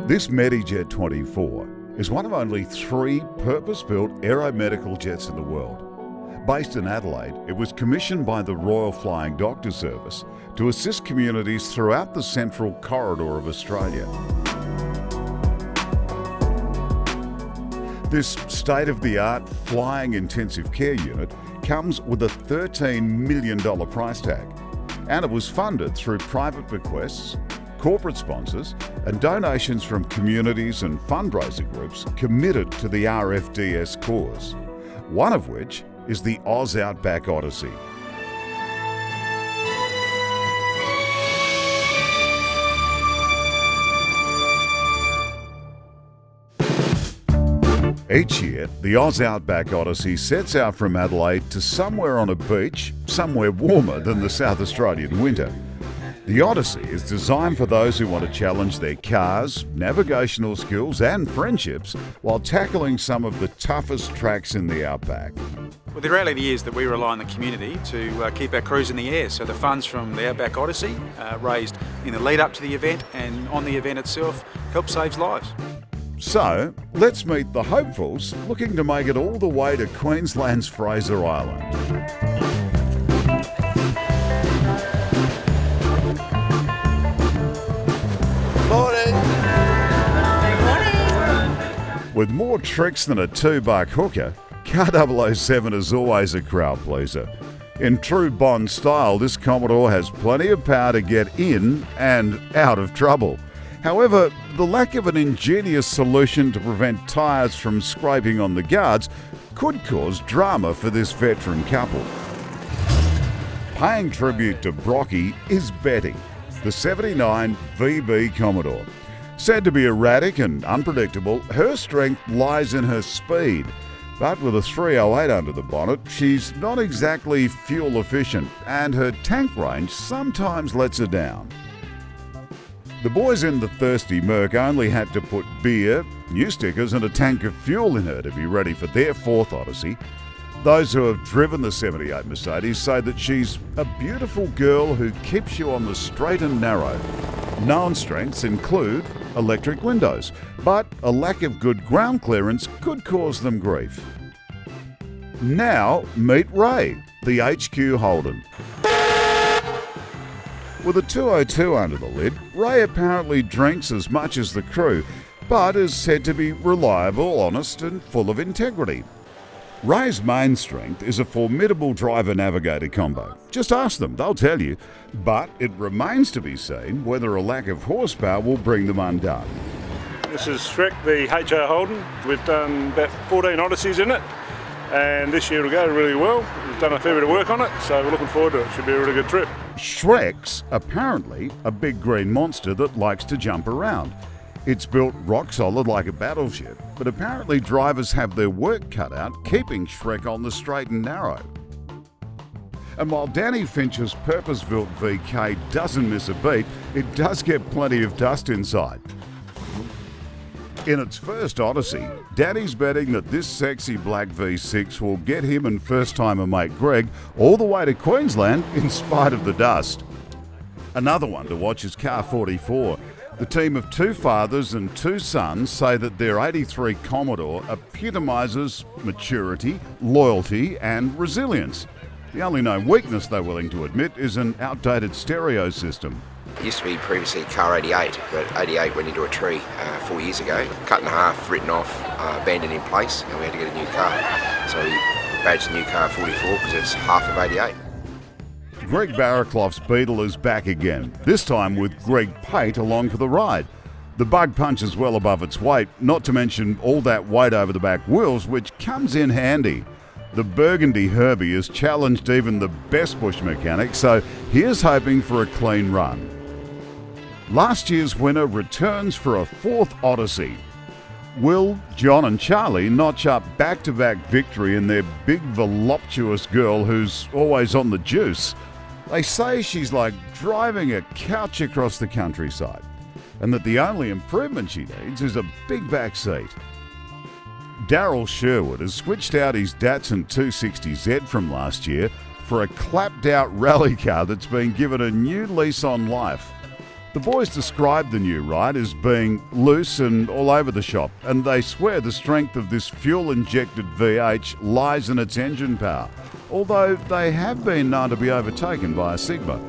This Medijet 24 is one of only 3 purpose-built aeromedical jets in the world. Based in Adelaide, it was commissioned by the Royal Flying Doctor Service to assist communities throughout the central corridor of Australia. This state-of-the-art flying intensive care unit comes with a $13 million price tag, and it was funded through private bequests, corporate sponsors and donations from communities and fundraiser groups committed to the RFDS cause, one of which is the OZ Outback Odyssey. Each year, the OZ Outback Odyssey sets out from Adelaide to somewhere on a beach, somewhere warmer than the South Australian winter. The Odyssey is designed for those who want to challenge their cars, navigational skills and friendships while tackling some of the toughest tracks in the outback. Well, the reality is that we rely on the community to keep our crews in the air, so the funds from the Outback Odyssey raised in the lead up to the event and on the event itself help save lives. So, let's meet the hopefuls looking to make it all the way to Queensland's Fraser Island. Morning. With more tricks than a $2 hooker, Car 007 is always a crowd pleaser. In true Bond style, this Commodore has plenty of power to get in and out of trouble. However, the lack of an ingenious solution to prevent tyres from scraping on the guards could cause drama for this veteran couple. Paying tribute to Brocky is Betty, the 79 VB Commodore. Said to be erratic and unpredictable, her strength lies in her speed. But with a 308 under the bonnet, she's not exactly fuel efficient and her tank range sometimes lets her down. The boys in the thirsty Merc only had to put beer, new stickers and a tank of fuel in her to be ready for their 4th Odyssey. Those who have driven the 78 Mercedes say that she's a beautiful girl who keeps you on the straight and narrow. Known strengths include electric windows, but a lack of good ground clearance could cause them grief. Now meet Ray, the HQ Holden. With a 202 under the lid, Ray apparently drinks as much as the crew, but is said to be reliable, honest and full of integrity. Ray's main strength is a formidable driver-navigator combo. Just ask them, they'll tell you. But it remains to be seen whether a lack of horsepower will bring them undone. This is Strek, the HR Holden. We've done about 14 Odysseys in it, and this year will go really well. We've done a fair bit of work on it, so we're looking forward to it. Should be a really good trip. Shrek's apparently a big green monster that likes to jump around. It's built rock solid like a battleship, but apparently drivers have their work cut out keeping Shrek on the straight and narrow. And while Danny Finch's purpose-built VK doesn't miss a beat, it does get plenty of dust inside. In its first Odyssey, Danny's betting that this sexy black V6 will get him and first-timer mate Greg all the way to Queensland in spite of the dust. Another one to watch is Car 44. The team of 2 fathers and 2 sons say that their 83 Commodore epitomises maturity, loyalty and resilience. The only known weakness they're willing to admit is an outdated stereo system. It used to be previously car 88, but 88 went into a tree 4 years ago, cut in half, written off, abandoned in place, and we had to get a new car. So we badged the new car 44 because it's half of 88. Greg Barraclough's Beetle is back again, this time with Greg Pate along for the ride. The bug punches well above its weight, not to mention all that weight over the back wheels, which comes in handy. The Burgundy Herbie has challenged even the best bush mechanic, so here's hoping for a clean run. Last year's winner returns for a 4th Odyssey. Will, John and Charlie notch up back-to-back victory in their big voluptuous girl who's always on the juice? They say she's like driving a couch across the countryside, and that the only improvement she needs is a big back seat. Daryl Sherwood has switched out his Datsun 260Z from last year for a clapped-out rally car that's been given a new lease on life. The boys describe the new ride as being loose and all over the shop, and they swear the strength of this fuel-injected VH lies in its engine power, although they have been known to be overtaken by a Sigma.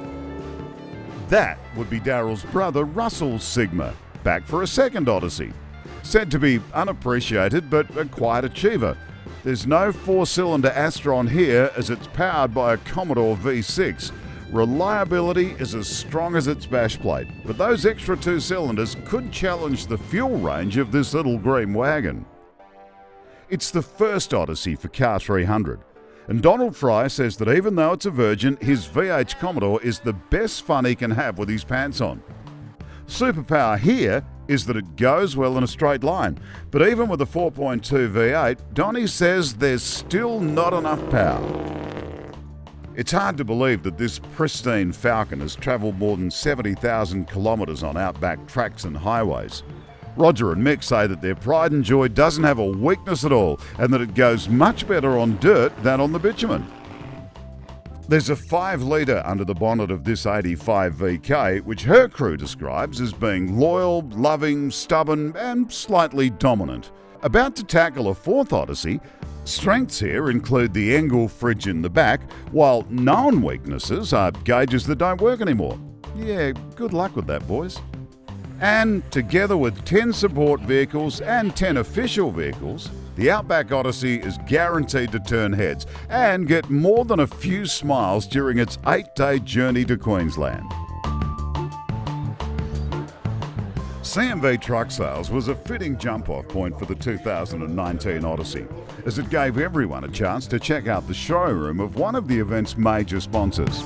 That would be Daryl's brother Russell's Sigma, back for a second Odyssey. Said to be unappreciated but a quiet achiever. There's no four-cylinder Astron here as it's powered by a Commodore V6. Reliability is as strong as its bash plate, but those extra two cylinders could challenge the fuel range of this little green wagon. It's the first Odyssey for Car 300, and Donald Fry says that even though it's a virgin, his V8 Commodore is the best fun he can have with his pants on. Superpower here is that it goes well in a straight line, but even with a 4.2 V8, Donnie says there's still not enough power. It's hard to believe that this pristine Falcon has travelled more than 70,000 kilometres on outback tracks and highways. Roger and Mick say that their pride and joy doesn't have a weakness at all and that it goes much better on dirt than on the bitumen. There's a 5-litre under the bonnet of this 85 VK, which her crew describes as being loyal, loving, stubborn and slightly dominant. About to tackle a fourth Odyssey, strengths here include the Engel fridge in the back, while known weaknesses are gauges that don't work anymore. Yeah, good luck with that, boys. And together with 10 support vehicles and 10 official vehicles, the Outback Odyssey is guaranteed to turn heads and get more than a few smiles during its 8-day journey to Queensland. CMV Truck Sales was a fitting jump-off point for the 2019 Odyssey, as it gave everyone a chance to check out the showroom of one of the event's major sponsors.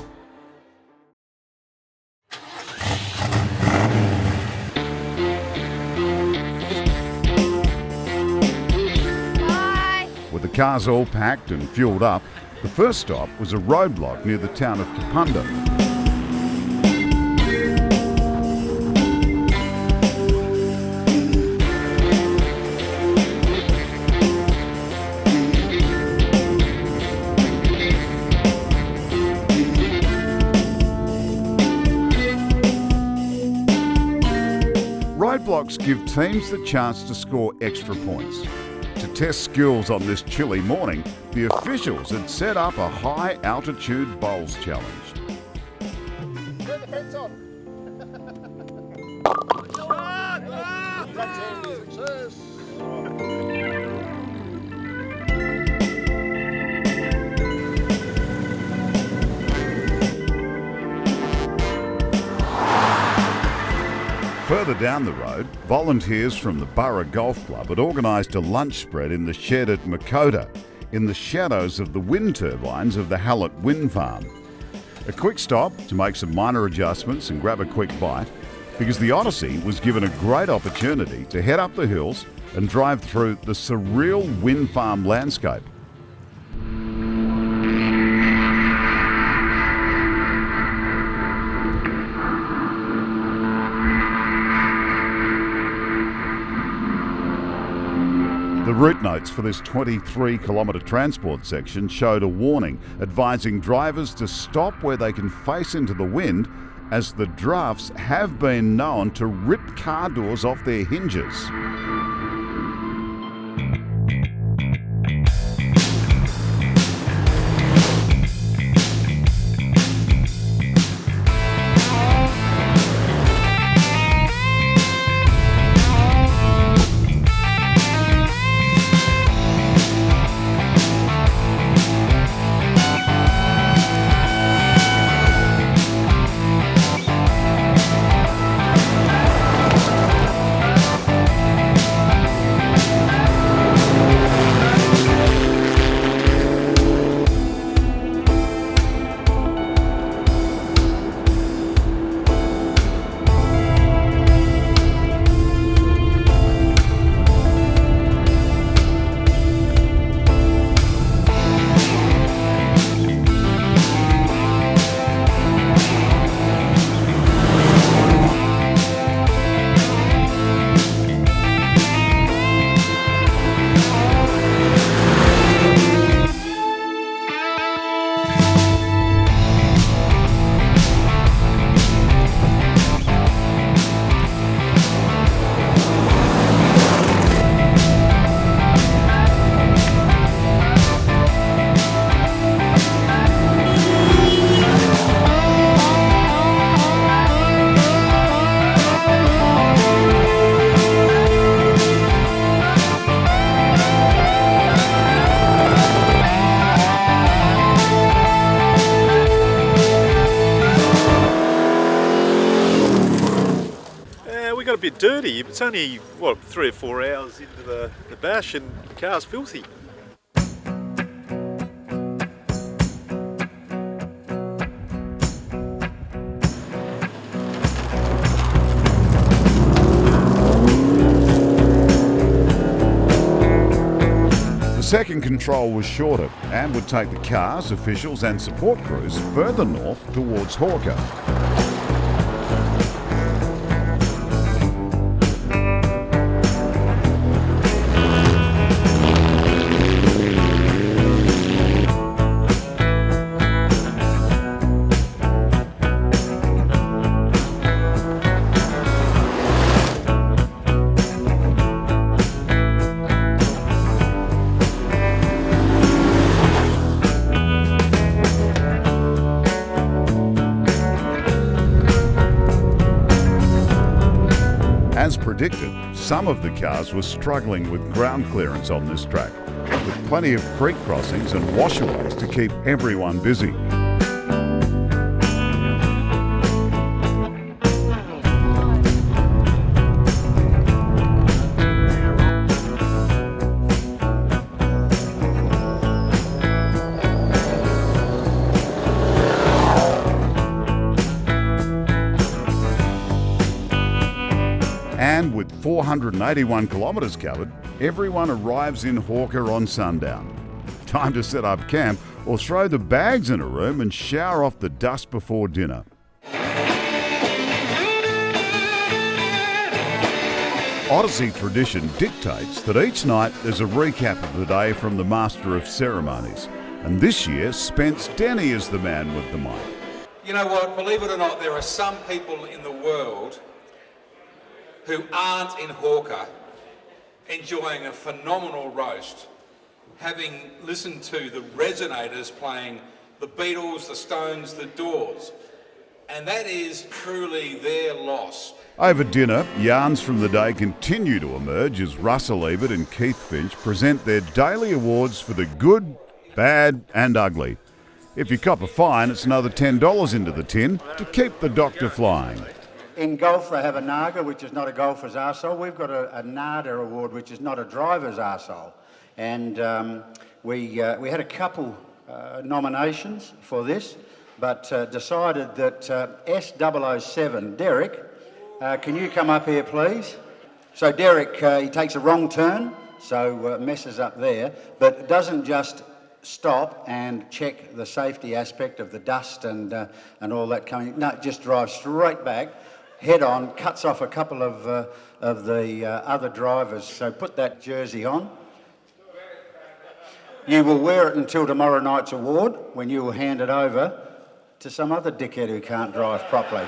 With the cars all packed and fueled up, the first stop was a roadblock near the town of Kapunda. Roadblocks give teams the chance to score extra points. To test skills on this chilly morning, the officials had set up a high-altitude bowls challenge. Turn the fence on. Success. Further down the road, volunteers from the Borough Golf Club had organised a lunch spread in the shed at Makota, in the shadows of the wind turbines of the Hallett Wind Farm. A quick stop to make some minor adjustments and grab a quick bite, because the Odyssey was given a great opportunity to head up the hills and drive through the surreal wind farm landscape. The route notes for this 23-kilometre transport section showed a warning advising drivers to stop where they can face into the wind, as the drafts have been known to rip car doors off their hinges. bit dirty. It's only, what, 3 or 4 hours into the bash and the car's filthy. The second control was shorter and would take the cars, officials and support crews further north towards Hawker. As predicted, some of the cars were struggling with ground clearance on this track, with plenty of creek crossings and washaways to keep everyone busy. And with 481 kilometres covered, everyone arrives in Hawker on sundown. Time to set up camp or throw the bags in a room and shower off the dust before dinner. Odyssey tradition dictates that each night there's a recap of the day from the Master of Ceremonies. And this year, Spence Denny is the man with the mic. You know what, believe it or not, there are some people in the world who aren't in Hawker enjoying a phenomenal roast, having listened to the Resonators playing the Beatles, the Stones, the Doors. And that is truly their loss. Over dinner, yarns from the day continue to emerge as Russell Ebert and Keith Finch present their daily awards for the good, bad and ugly. If you cop a fine, it's another $10 into the tin to keep the doctor flying. In golf, they have a NAGA, which is not a golfer's arsehole. We've got a NADA award, which is not a driver's arsehole. And we had a couple nominations for this, but decided that S007, Derek, can you come up here, please? So Derek, he takes a wrong turn, so messes up there, but doesn't just stop and check the safety aspect of the dust and all that coming. No, just drives straight back, head on, cuts off a couple of the other drivers. So put that jersey on. You will wear it until tomorrow night's award, when you will hand it over to some other dickhead who can't drive properly.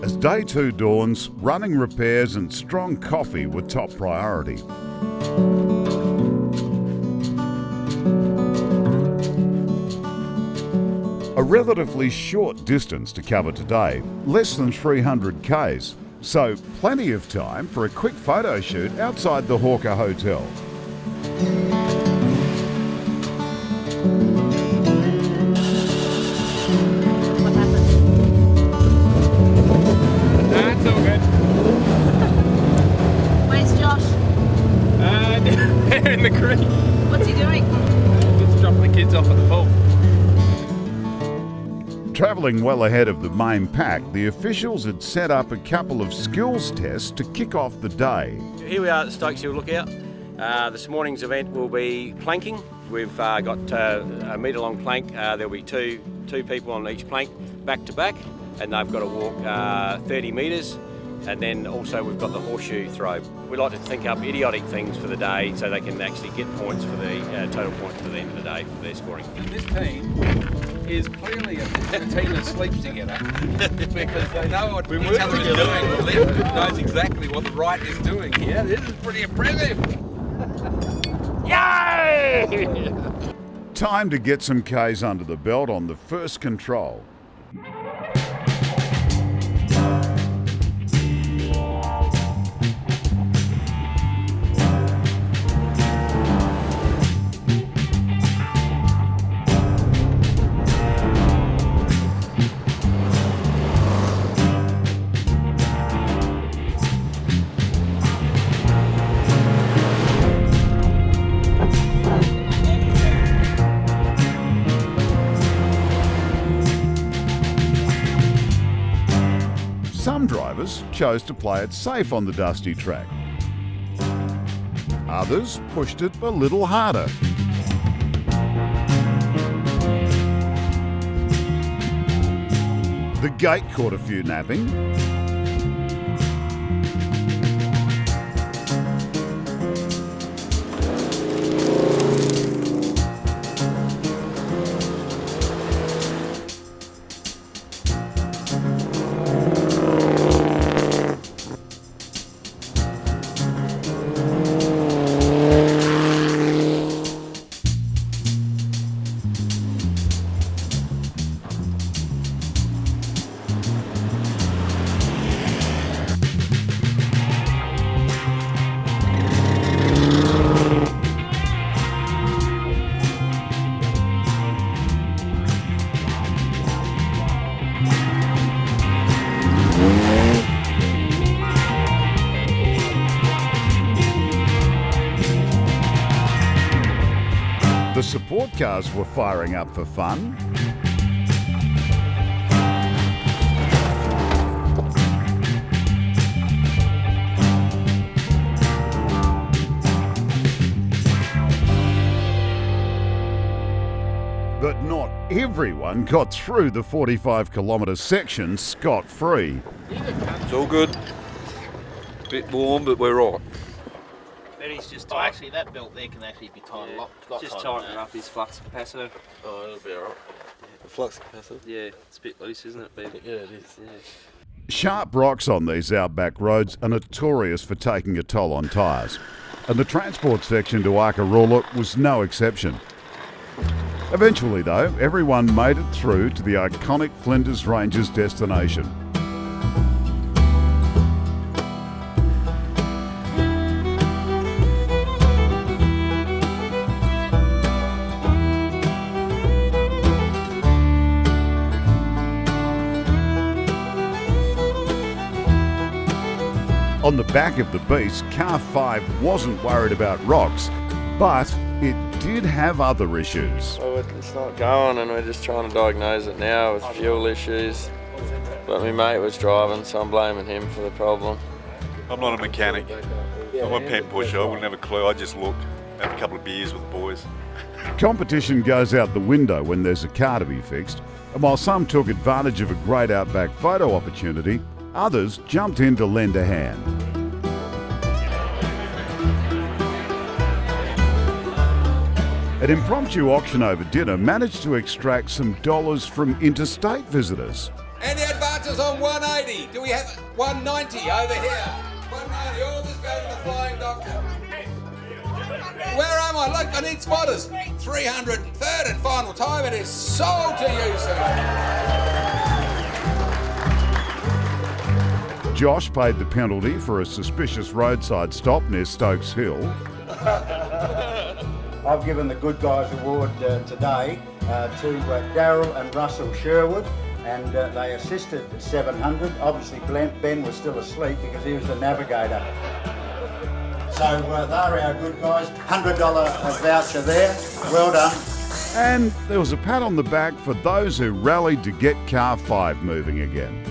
As day two dawns, running repairs and strong coffee were top priority. A relatively short distance to cover today, less than 300 k's, so plenty of time for a quick photo shoot outside the Hawker Hotel. That's all good. Where's Josh? They're in the creek. What's he doing? Just dropping the kids off at the pool. Travelling well ahead of the main pack, the officials had set up a couple of skills tests to kick off the day. Here we are at the Stokes Hill Lookout. This morning's event will be planking. We've got a metre long plank. There'll be two people on each plank back to back, and they've got to walk 30 metres. And then also we've got the horseshoe throw. We like to think up idiotic things for the day so they can actually get points for the total points for the end of the day for their scoring. This team is clearly a team that sleeps together because they know what each other is doing. The left knows exactly what the right is doing here. This is pretty impressive. Yay! Time to get some Ks under the belt on the first control. Some drivers chose to play it safe on the dusty track. Others pushed it a little harder. The gate caught a few napping. The support cars were firing up for fun. But not everyone got through the 45-kilometre section scot-free. It's all good. Bit warm, but we're right. He's just actually that belt there can actually be tightened up. Just tightening up his flux capacitor. Oh, it'll be alright. The flux capacitor? Yeah, it's a bit loose, isn't it, baby? Yeah, it is. Yeah. Sharp rocks on these outback roads are notorious for taking a toll on tyres, and the transport section to Arkaroola was no exception. Eventually, though, everyone made it through to the iconic Flinders Ranges destination. On the back of the beast, Car 5 wasn't worried about rocks, but it did have other issues. Well, it's not going and we're just trying to diagnose it now with fuel issues. But my mate was driving, so I'm blaming him for the problem. I'm not a mechanic. I'm a pen pusher. I wouldn't have a clue. I just look, have a couple of beers with the boys. Competition goes out the window when there's a car to be fixed, and while some took advantage of a great outback photo opportunity, others jumped in to lend a hand. An impromptu auction over dinner managed to extract some dollars from interstate visitors. Any advances on 180? Do we have 190 over here? 190, all this goes to the Flying Doctor. Where am I? Look, I need spotters. 303rd and final time. It is sold to you, sir. Josh paid the penalty for a suspicious roadside stop near Stokes Hill. I've given the Good Guys Award today to Daryl and Russell Sherwood, and they assisted 700. Obviously, Ben was still asleep because he was the navigator. So they're our good guys. $100 voucher there. Well done. And there was a pat on the back for those who rallied to get Car 5 moving again.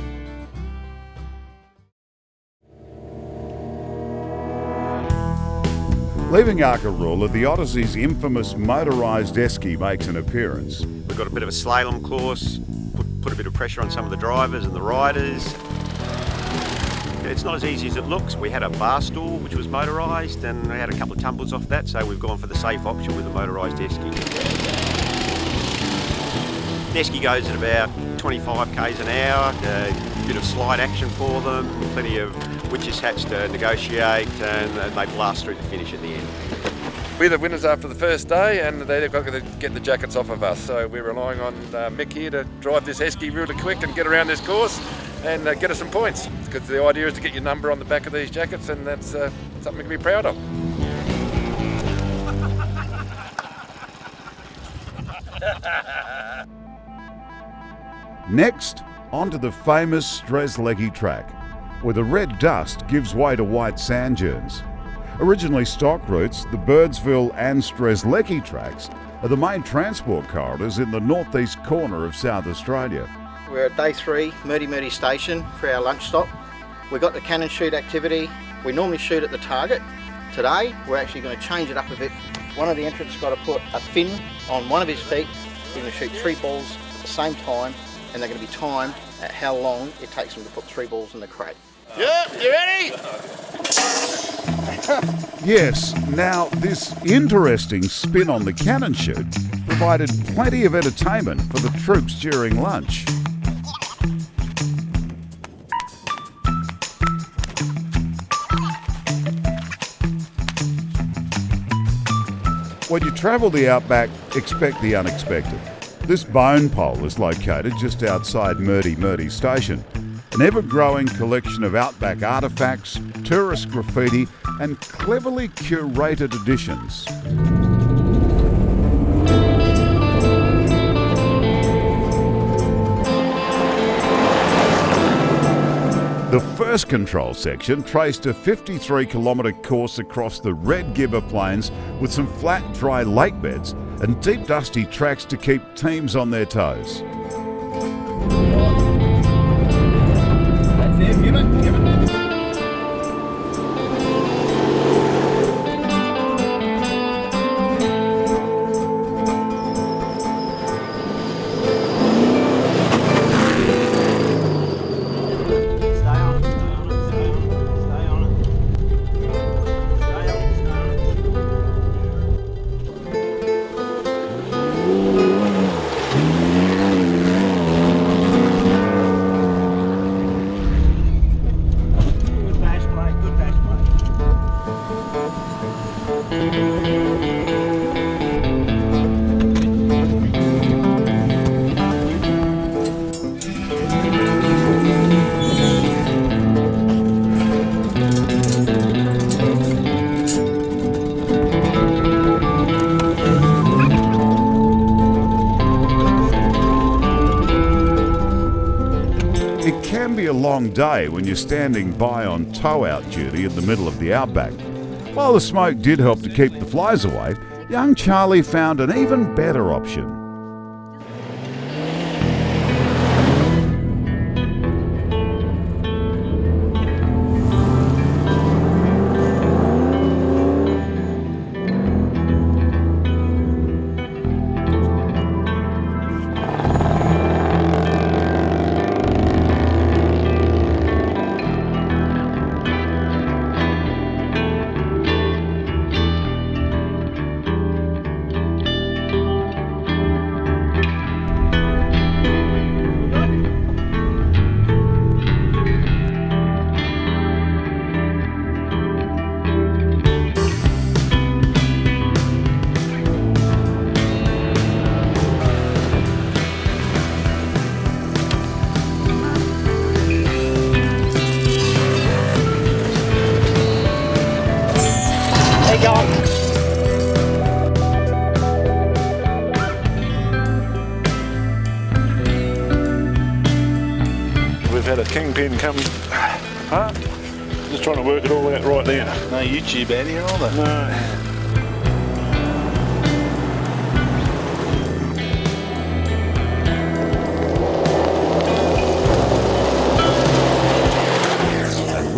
Leaving Arkaroola, the Odyssey's infamous motorised esky makes an appearance. We've got a bit of a slalom course, put a bit of pressure on some of the drivers and the riders. It's not as easy as it looks. We had a bar stool which was motorised and we had a couple of tumbles off that, so we've gone for the safe option with the motorised esky. The esky goes at about 25 k's an hour, a bit of slide action for them, plenty of witches hats to negotiate, and they blast through the finish at the end. We're the winners after the first day, and they've got to get the jackets off of us, so we're relying on Mick here to drive this esky really quick and get around this course and get us some points, because the idea is to get your number on the back of these jackets, and that's something we can be proud of. Next, onto the famous Strezlecki Track, where the red dust gives way to white sand dunes. Originally stock routes, the Birdsville and Strezlecki tracks are the main transport corridors in the northeast corner of South Australia. We're at day 3, Murdy Station for our lunch stop. We've got the cannon shoot activity. We normally shoot at the target. Today, we're actually going to change it up a bit. One of the entrants got to put a fin on one of his feet. We're going to shoot 3 balls at the same time, and they're going to be timed at how long it takes them to put 3 balls in the crate. Yep, you ready? Yes, now this interesting spin on the cannon shoot provided plenty of entertainment for the troops during lunch. When you travel the outback, expect the unexpected. This bone pole is located just outside Murdy Station, an ever-growing collection of outback artefacts, tourist graffiti and cleverly curated additions. The first control section traced a 53-kilometre course across the Red Gibber Plains with some flat, dry lake beds and deep, dusty tracks to keep teams on their toes. That's it, give it. It can be a long day when you're standing by on tow-out duty in the middle of the outback. While the smoke did help to keep the flies away, young Charlie found an even better option. We've had a kingpin come, just trying to work it all out right now. No YouTube out here, are there? No.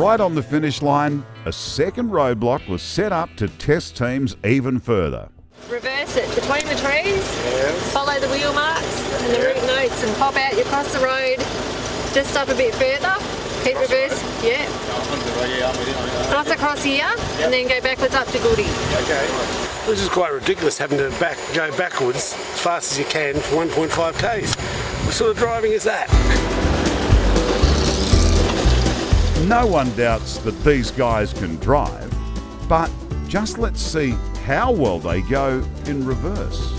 Right on the finish line, a second roadblock was set up to test teams even further. Reverse it between the trees, follow the wheel marks and the route notes and pop out, you cross the road, just up a bit further, keep reverse, cross across here and then go backwards up to Goody. Okay. This is quite ridiculous having to go backwards as fast as you can for 1.5 k's. What sort of driving is that? No one doubts that these guys can drive, but just let's see how well they go in reverse.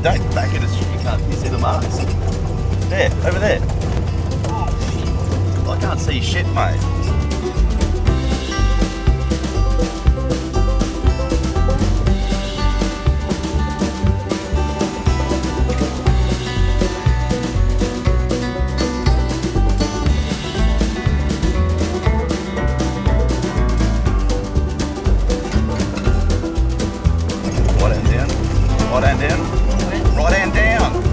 Don't back it as you can't. You see the marks? There, over there. Can't see shit, mate. Right hand down. Right hand down. Right hand down.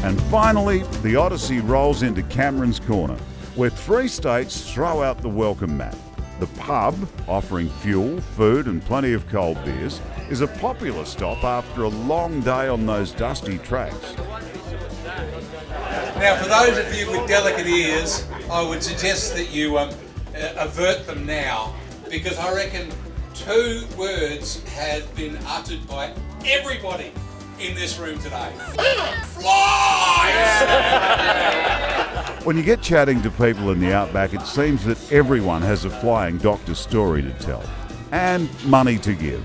And finally, the Odyssey rolls into Cameron's Corner, where 3 states throw out the welcome mat. The pub, offering fuel, food and plenty of cold beers, is a popular stop after a long day on those dusty tracks. Now, for those of you with delicate ears, I would suggest that you avert them now, because I reckon 2 words have been uttered by everybody in this room today. Flies! When you get chatting to people in the outback, it seems that everyone has a flying doctor's story to tell and money to give.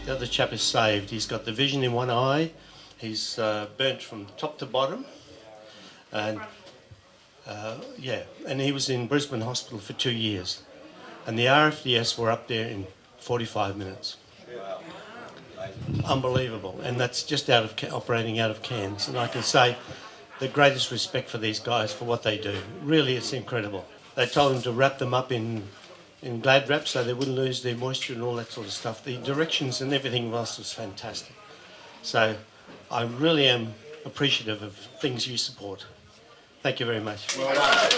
The other chap is saved. He's got the vision in one eye. He's burnt from top to bottom. And and he was in Brisbane Hospital for 2 years. And the RFDS were up there in 45 minutes. Unbelievable. And that's just operating out of Cairns. And I can say the greatest respect for these guys for what they do. Really, it's incredible. They told them to wrap them up in Glad Wrap so they wouldn't lose their moisture and all that sort of stuff. The directions and everything else was fantastic. So I really am appreciative of things you support. Thank you very much. Well done.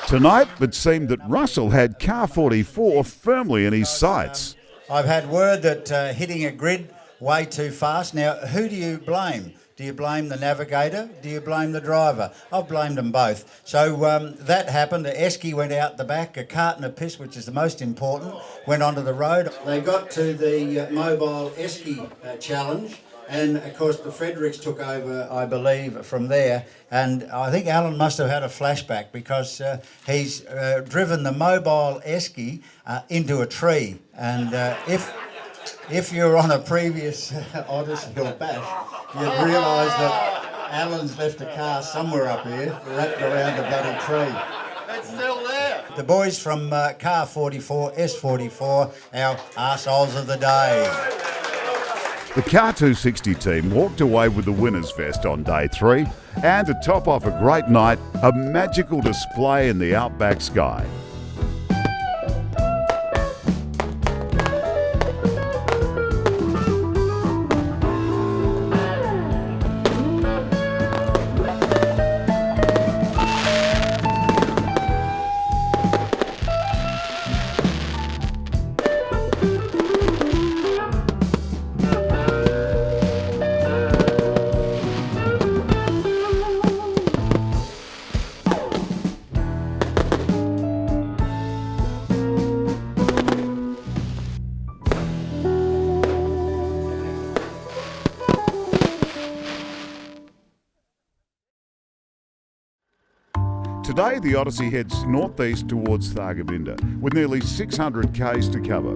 Tonight, it seemed that Russell had car 44 firmly in his sights. I've had word that hitting a grid way too fast. Now, who do you blame? Do you blame the navigator? Do you blame the driver? I've blamed them both. So that happened. The esky went out the back. A carton of piss, which is the most important, went onto the road. They got to the mobile esky challenge. And, of course, the Fredericks took over, I believe, from there. And I think Alan must have had a flashback because he's driven the mobile esky into a tree. And if you're on a previous Odyssey or Bash, you'd realise that Alan's left a car somewhere up here wrapped around a bloody tree. It's still there. The boys from car 44, S44, our arseholes of the day. The Car 260 team walked away with the winner's vest on day 3, and to top off a great night, a magical display in the outback sky. Today, the Odyssey heads northeast towards Thargomindah, with nearly 600 k's to cover.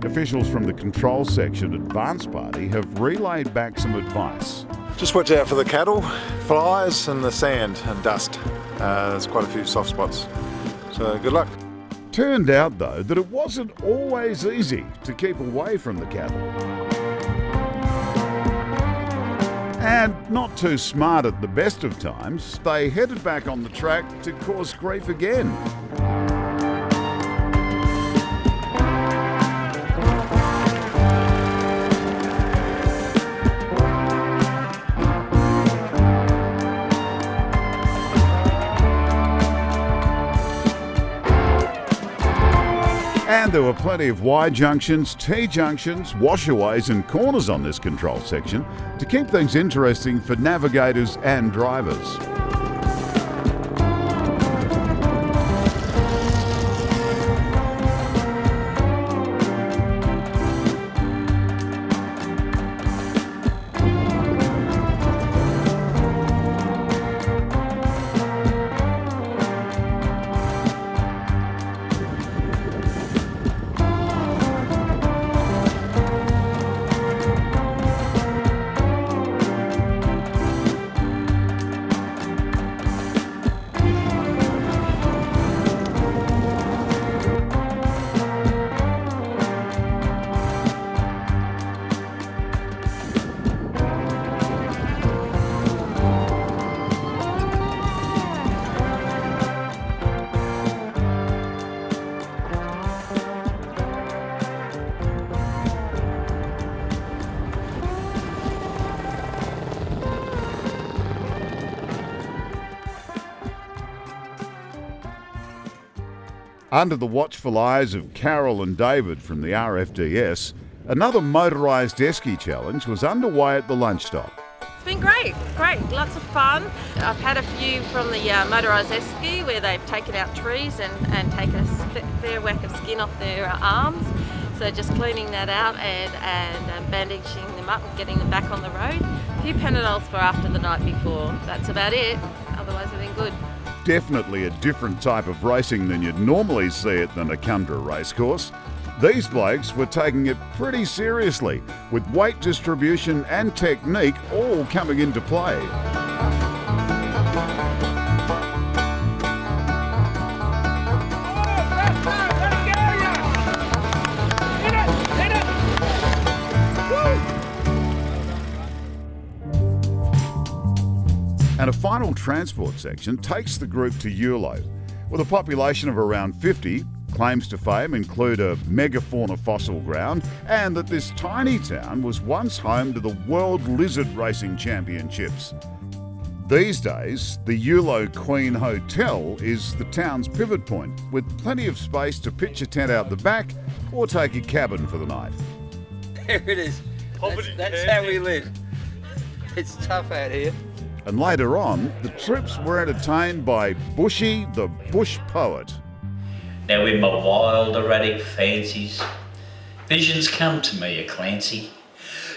Officials from the control section Advance Party have relayed back some advice. Just watch out for the cattle, flies and the sand and dust. There's quite a few soft spots, so good luck. Turned out, though, that it wasn't always easy to keep away from the cattle. And not too smart at the best of times, they headed back on the track to cause grief again. And there were plenty of Y-junctions, T-junctions, washaways and corners on this control section to keep things interesting for navigators and drivers. Under the watchful eyes of Carol and David from the RFDS, another motorised esky challenge was underway at the lunch stop. It's been great, lots of fun. I've had a few from the motorised esky where they've taken out trees and taken a fair whack of skin off their arms. So just cleaning that out and bandaging them up and getting them back on the road. A few Panadols for after the night before. That's about it. Otherwise, it's been good. Definitely a different type of racing than you'd normally see at the Innamincka racecourse. These blokes were taking it pretty seriously, with weight distribution and technique all coming into play. And a final transport section takes the group to Yulo. With a population of around 50, claims to fame include a megafauna fossil ground and that this tiny town was once home to the World Lizard Racing Championships. These days, the Yulo Queen Hotel is the town's pivot point, with plenty of space to pitch a tent out the back or take a cabin for the night. There it is. That's how we live. It's tough out here. And later on, the troops were entertained by Bushy the Bush Poet. Now in my wild erratic fancies, visions come to me a Clancy,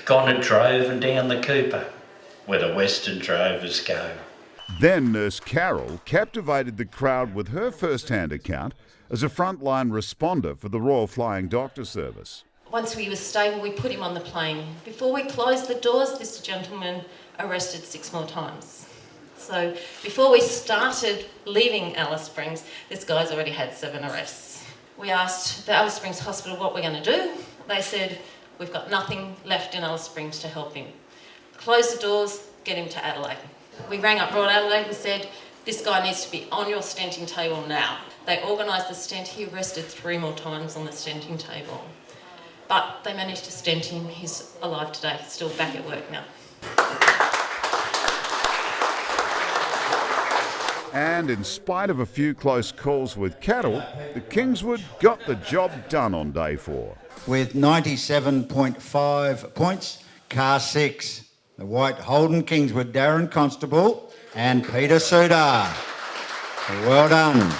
gone a droving down the Cooper, where the western drovers go. Then Nurse Carol captivated the crowd with her first-hand account as a frontline responder for the Royal Flying Doctor Service. Once we were stable, we put him on the plane. Before we closed the doors, this gentleman arrested 6 more times. So before we started leaving Alice Springs, this guy's already had 7 arrests. We asked the Alice Springs Hospital what we're going to do. They said, we've got nothing left in Alice Springs to help him. Close the doors, get him to Adelaide. We rang up Royal Adelaide and said, this guy needs to be on your stenting table now. They organised the stent. He arrested 3 more times on the stenting table. But they managed to stent him. He's alive today, still back at work now. And in spite of a few close calls with cattle, the Kingswood got the job done on day 4. With 97.5 points, car 6, the white Holden Kingswood Darren Constable and Peter Sudar. Well done.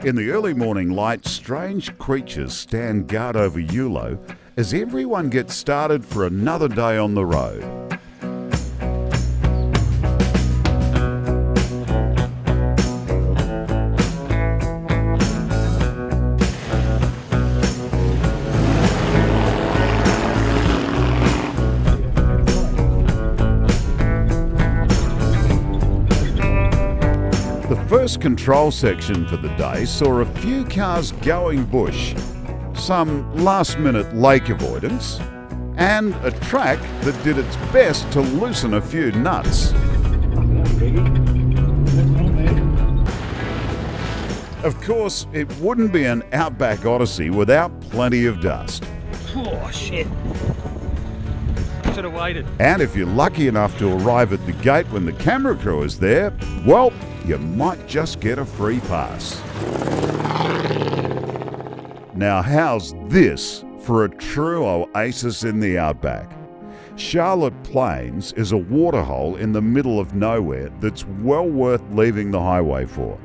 In the early morning light, strange creatures stand guard over Yulo as everyone gets started for another day on the road. The first control section for the day saw a few cars going bush, some last-minute lake avoidance, and a track that did its best to loosen a few nuts. Of course, it wouldn't be an Outback Odyssey without plenty of dust. Oh, shit. Should have waited. And if you're lucky enough to arrive at the gate when the camera crew is there, well, you might just get a free pass. Now how's this for a true oasis in the outback? Charlotte Plains is a waterhole in the middle of nowhere that's well worth leaving the highway for.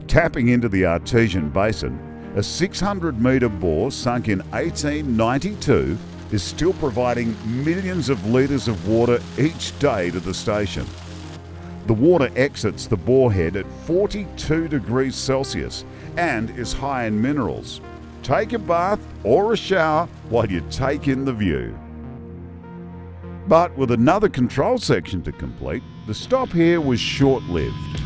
Tapping into the Artesian Basin, a 600-metre bore sunk in 1892 is still providing millions of litres of water each day to the station. The water exits the borehead at 42 degrees Celsius and is high in minerals. Take a bath or a shower while you take in the view. But with another control section to complete, the stop here was short-lived.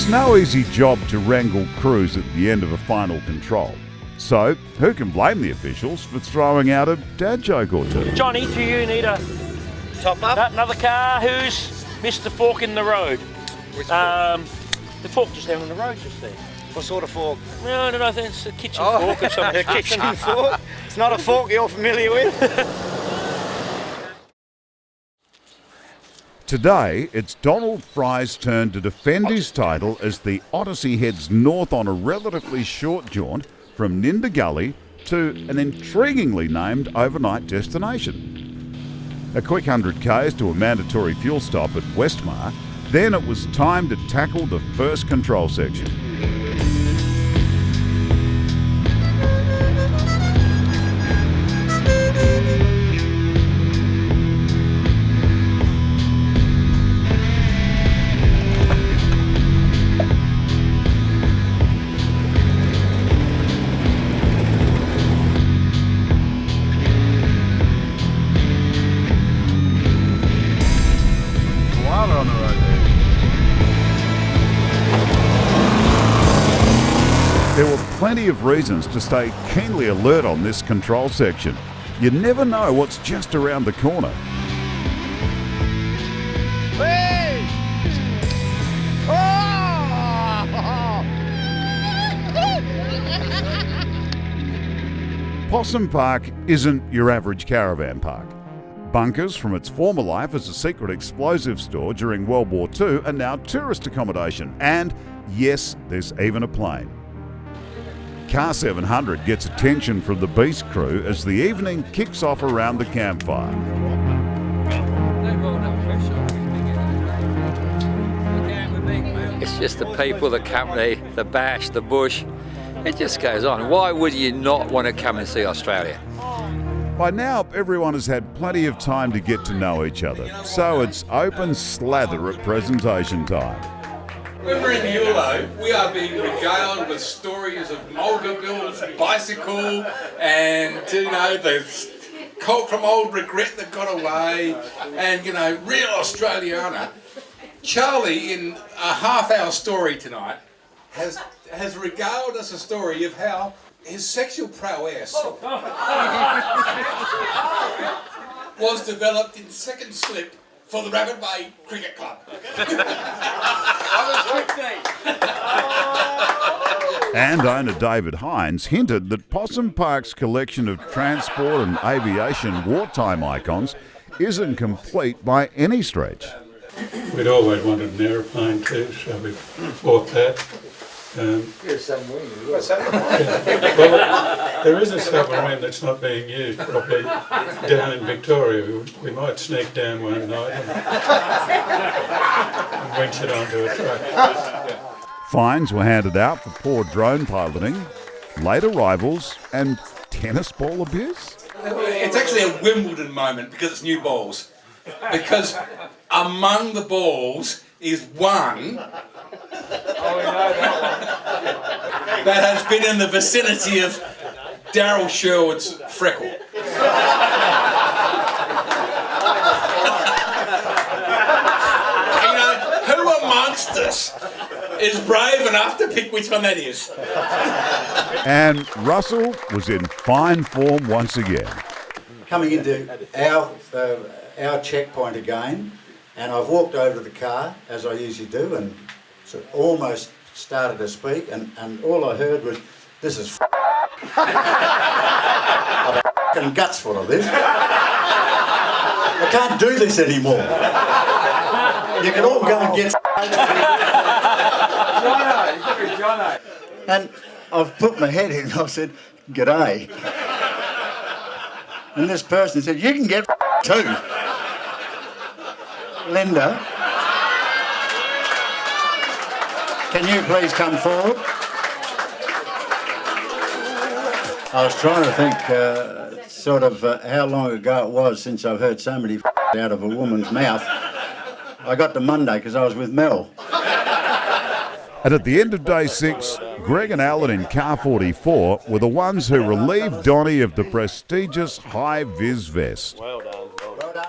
no easy job to wrangle crews at the end of a final control. So, who can blame the officials for throwing out a dad joke or two? Johnny, do you need a top up? Another car who's missed the fork in the road? The fork just down on the road just there. What sort of fork? No, I don't know, I think it's a kitchen fork or something. A kitchen fork? It's not a fork you're familiar with? Today, it's Donald Fry's turn to defend his title as the Odyssey heads north on a relatively short jaunt from Ninda Gully to an intriguingly named overnight destination. A quick 100 k's to a mandatory fuel stop at Westmar, then it was time to tackle the first control section. There were plenty of reasons to stay keenly alert on this control section. You never know what's just around the corner. Hey! Possum Park isn't your average caravan park. Bunkers from its former life as a secret explosive store during World War II are now tourist accommodation. And yes, there's even a plane. Car 700 gets attention from the Beast crew as the evening kicks off around the campfire. It's just the people, the company, the bash, the bush. It just goes on. Why would you not want to come and see Australia? By now, everyone has had plenty of time to get to know each other, so it's open slather at presentation time. When we're in Yulo, we are being regaled with stories of Mulga Bill's bicycle and, the colt from Old Regret that got away and, real Australiana. Charlie, in a half-hour story tonight, has regaled us a story of how his sexual prowess was developed in second slip for the Rabbit Bay Cricket Club. I was 15. And owner David Hines hinted that Possum Park's collection of transport and aviation wartime icons isn't complete by any stretch. We'd always wanted an aeroplane too, so we bought that. Here's some wing. Well, there is a submarine that's not being used properly down in Victoria. We might sneak down one night and winch it onto a truck. Fines were handed out for poor drone piloting, late arrivals, and tennis ball abuse. It's actually a Wimbledon moment because it's new balls. Because among the balls is one that has been in the vicinity of Daryl Sherwood's freckle. Who amongst us is brave enough to pick which one that is? And Russell was in fine form once again. Coming into our checkpoint again, and I've walked over to the car, as I usually do, and sort of almost started to speak, and all I heard was, "This is I've f***ing guts full of this. I can't do this anymore. You can all go and get Jono. And I've put my head in and I said, "G'day." And this person said, "You can get too. Linda, can you please come forward?" I was trying to think how long ago it was since I've heard so many out of a woman's mouth. I got to Monday because I was with Mel. And at the end of day 6, Greg and Alan in car 44 were the ones who relieved Donnie of the prestigious high-vis vest. Well done. Well done.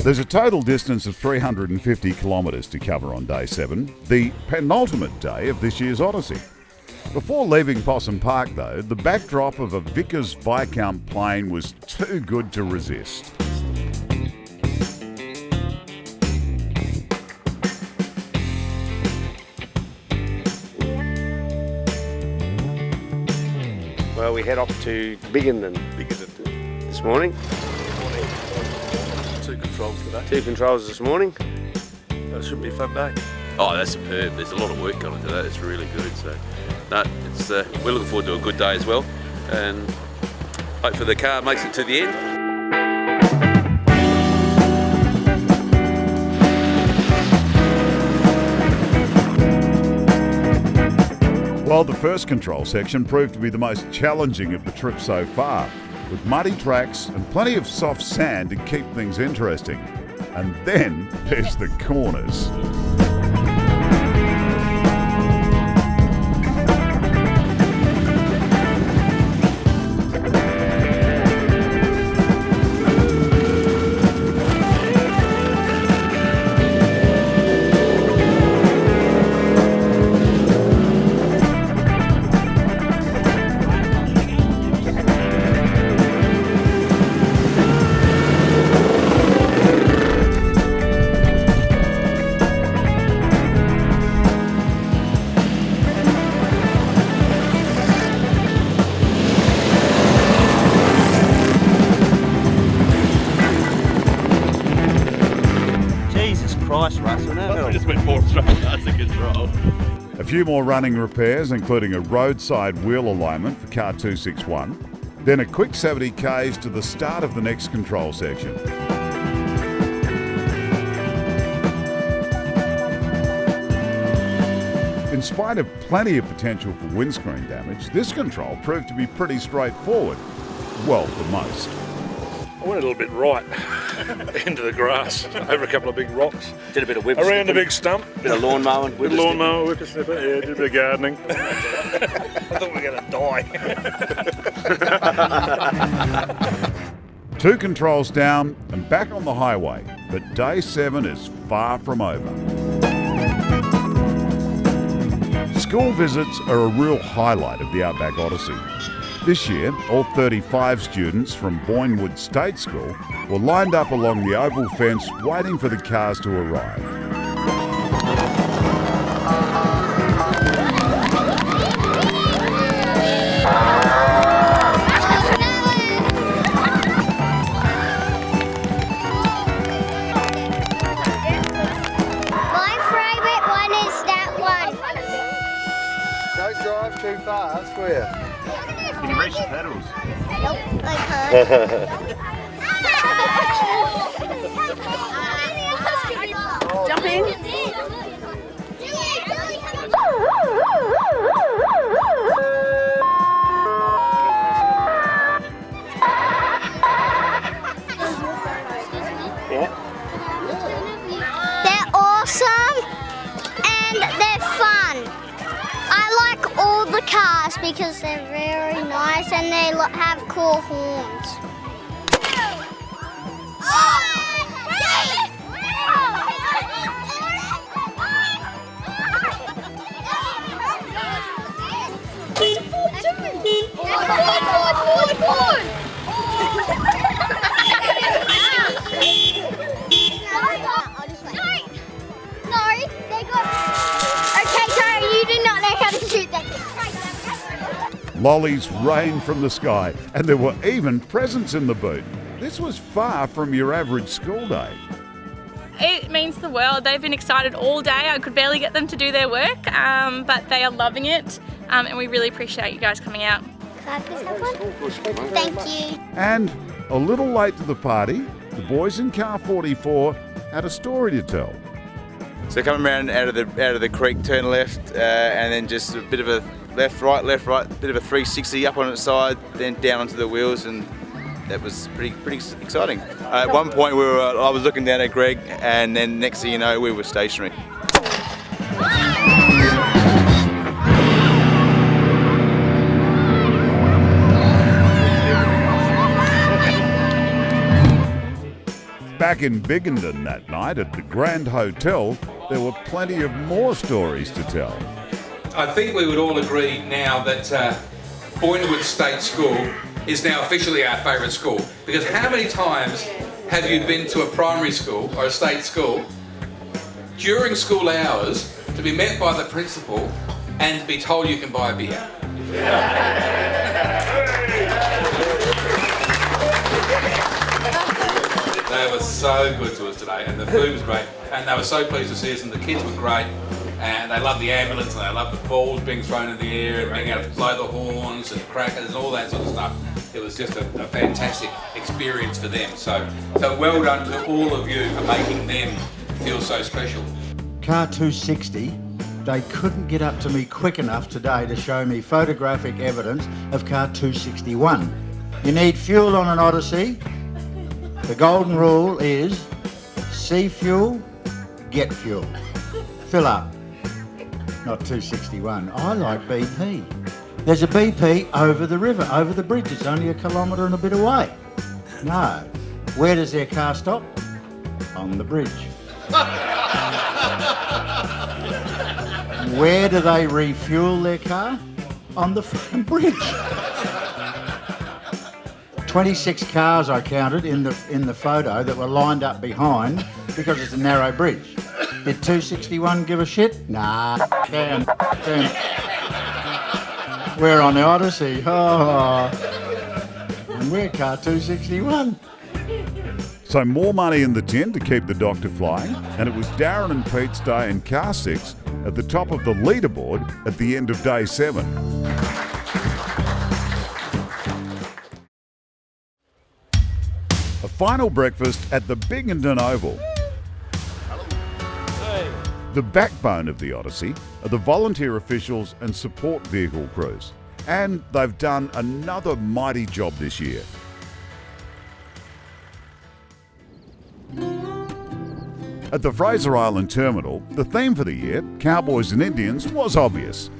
There's a total distance of 350 kilometres to cover on day 7, the penultimate day of this year's Odyssey. Before leaving Possum Park though, the backdrop of a Vickers Viscount plane was too good to resist. Well, we head off to Biggerton this morning. 2 controls today. 2 controls this morning. That should be a fun day. Oh, that's superb. There's a lot of work gone into that. It's really good. So, no, it's we're looking forward to a good day as well, and hope for the car makes it to the end. Well, the first control section proved to be the most challenging of the trip so far, with muddy tracks and plenty of soft sand to keep things interesting. And then there's the corners. A few more running repairs, including a roadside wheel alignment for car 261, then a quick 70 k's to the start of the next control section. In spite of plenty of potential for windscreen damage, this control proved to be pretty straightforward. Well, for most. I went a little bit right into the grass, over a couple of big rocks. Did a bit of whippersnipping. Around a big stump. Bit of lawn mowing. Bit of lawn mower, whippersnipper, yeah, did a bit of gardening. I thought we were going to die. 2 controls down and back on the highway, but day 7 is far from over. School visits are a real highlight of the Outback Odyssey. This year, all 35 students from Boynewood State School were lined up along the oval fence waiting for the cars to arrive. My favourite one is that one. Don't drive too fast, will you? Can you reach the pedals? Nope, I can't. Jump in. They're awesome and they're fun. I like all the cars because they're very nice and they have cool horns. Lollies rained from the sky, and there were even presents in the boot. This was far from your average school day. It means the world. They've been excited all day. I could barely get them to do their work, but they are loving it, and we really appreciate you guys coming out. Thank you. And a little late to the party, the boys in car 44 had a story to tell. So coming around out of the creek, turn left, and then just a bit of a left, right, bit of a 360 up on its side, then down onto the wheels, and that was pretty exciting. At one point, I was looking down at Greg, and then next thing you know, we were stationary. Back in Biggendon that night at the Grand Hotel, there were plenty of more stories to tell. I think we would all agree now that Boynewood State School is now officially our favourite school. Because how many times have you been to a primary school or a state school during school hours to be met by the principal and to be told you can buy a beer? They were so good to us today, and the food was great, and they were so pleased to see us, and the kids were great, and they loved the ambulance, and they loved the balls being thrown in the air, and being able to blow the horns and crackers and all that sort of stuff. It was just a fantastic experience for them. So well done to all of you for making them feel so special. Car 260, they couldn't get up to me quick enough today to show me photographic evidence of car 261. You need fuel on an Odyssey. The golden rule is see fuel, get fuel. Fill up. Not 261. I like BP. There's a BP over the river, over the bridge. It's only 1 kilometre and a bit away. No. Where does their car stop? On the bridge. Where do they refuel their car? On the fucking bridge. 26 cars I counted in the photo that were lined up behind because it's a narrow bridge. Did 261 give a shit? Nah. Damn. We're on the Odyssey. Oh. And we're car 261. So more money in the tin to keep the doctor flying, and it was Darren and Pete's day in car 6 at the top of the leaderboard at the end of day 7. A final breakfast at the Biggendon Oval. The backbone of the Odyssey are the volunteer officials and support vehicle crews, and they've done another mighty job this year. At the Fraser Island terminal, the theme for the year, Cowboys and Indians, was obvious.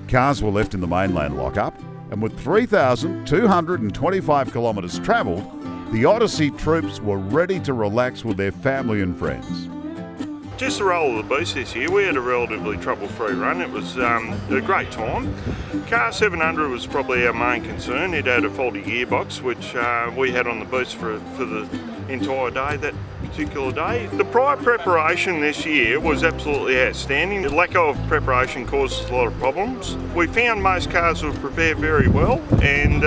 Cars were left in the mainland lockup, and with 3,225 kilometres travelled, the Odyssey troops were ready to relax with their family and friends. Just the roll of the beast this year. We had a relatively trouble-free run. It was a great time. Car 700 was probably our main concern. It had a faulty gearbox, which we had on the boost for the entire day, that particular day. The prior preparation this year was absolutely outstanding. The lack of preparation causes a lot of problems. We found most cars were prepared very well, and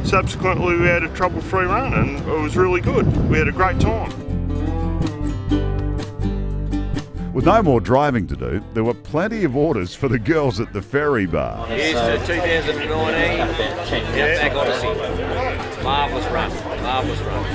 subsequently we had a trouble-free run, and it was really good. We had a great time. With no more driving to do, there were plenty of orders for the girls at the ferry bar. Here's the 2019 Outback Odyssey. Marvellous run, marvellous run.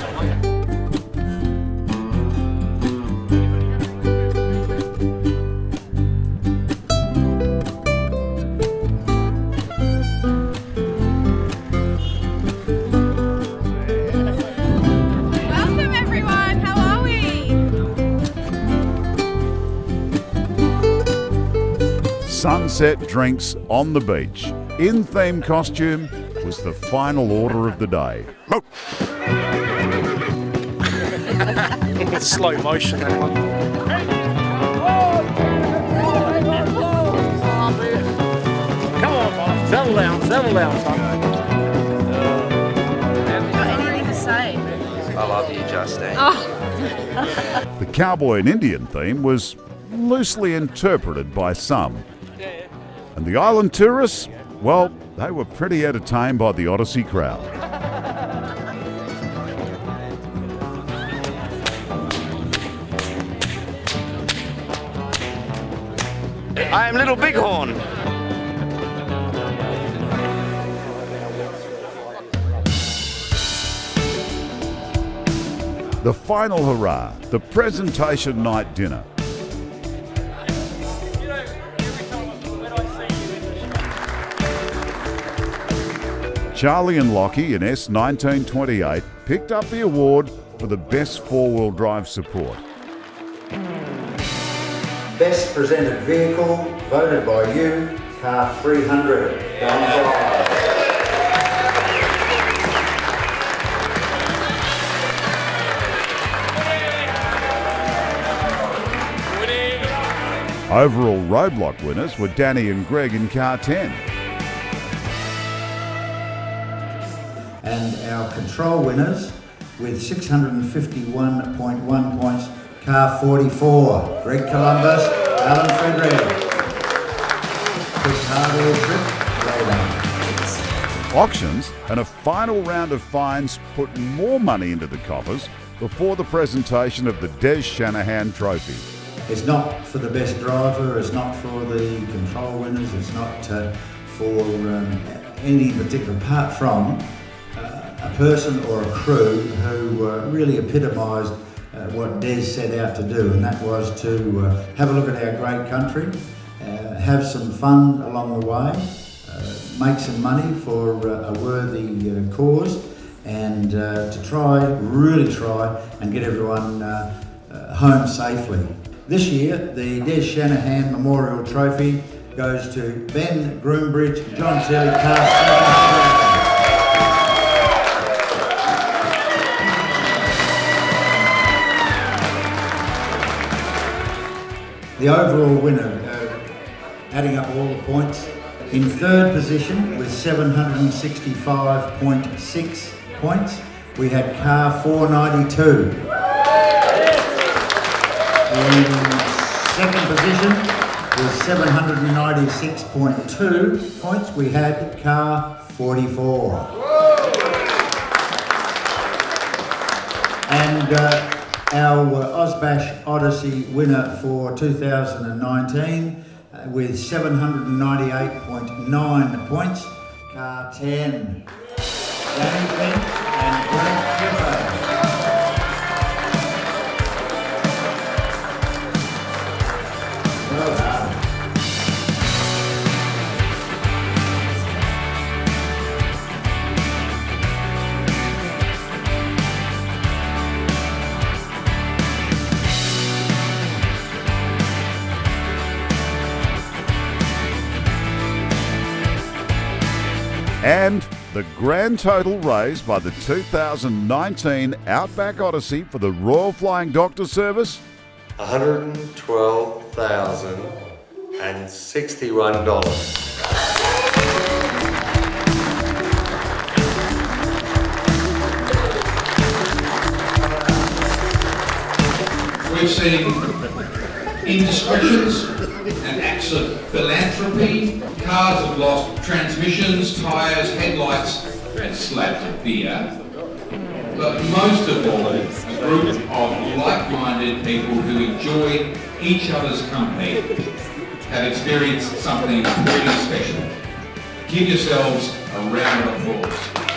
Sunset drinks on the beach. In theme costume was the final order of the day. It's slow motion, that one. Come on, Bob. Settle down, son. Anything to say? I love you, Justine. The cowboy and Indian theme was loosely interpreted by some. And the island tourists, well, they were pretty entertained by the Odyssey crowd. I am Little Bighorn. The final hurrah, the presentation night dinner. Charlie and Lockie in S1928 picked up the award for the best four-wheel drive support. Best presented vehicle, voted by you, car 300. Overall roadblock winners were Danny and Greg in car 10. And our control winners with 651.1 points, car 44, Greg Columbus, Alan Frederick. Quick hardware trip, well done. Auctions and a final round of fines put more money into the coffers before the presentation of the Des Shanahan Trophy. It's not for the best driver, it's not for the control winners, it's not for any particular, apart from a person or a crew who really epitomised what Des set out to do, and that was to have a look at our great country, have some fun along the way, make some money for a worthy cause, and to really try and get everyone home safely. This year, the Des Shanahan Memorial Trophy goes to Ben Groombridge, John Tilly, car 7. The overall winner, adding up all the points, in third position with 765.6 points, we had car 492. In second position with 796.2 points, we had car 44. And our OzBash Odyssey winner for 2019 with 798.9 points, car 10. Danny Fink and Greg Clifford. Well done. And the grand total raised by the 2019 Outback Odyssey for the Royal Flying Doctor Service? $112,061. We've seen indiscretions and acts of philanthropy. Cars have lost transmissions, tyres, headlights and slabs of beer. But most of all, a group of like-minded people who enjoy each other's company have experienced something really special. Give yourselves a round of applause.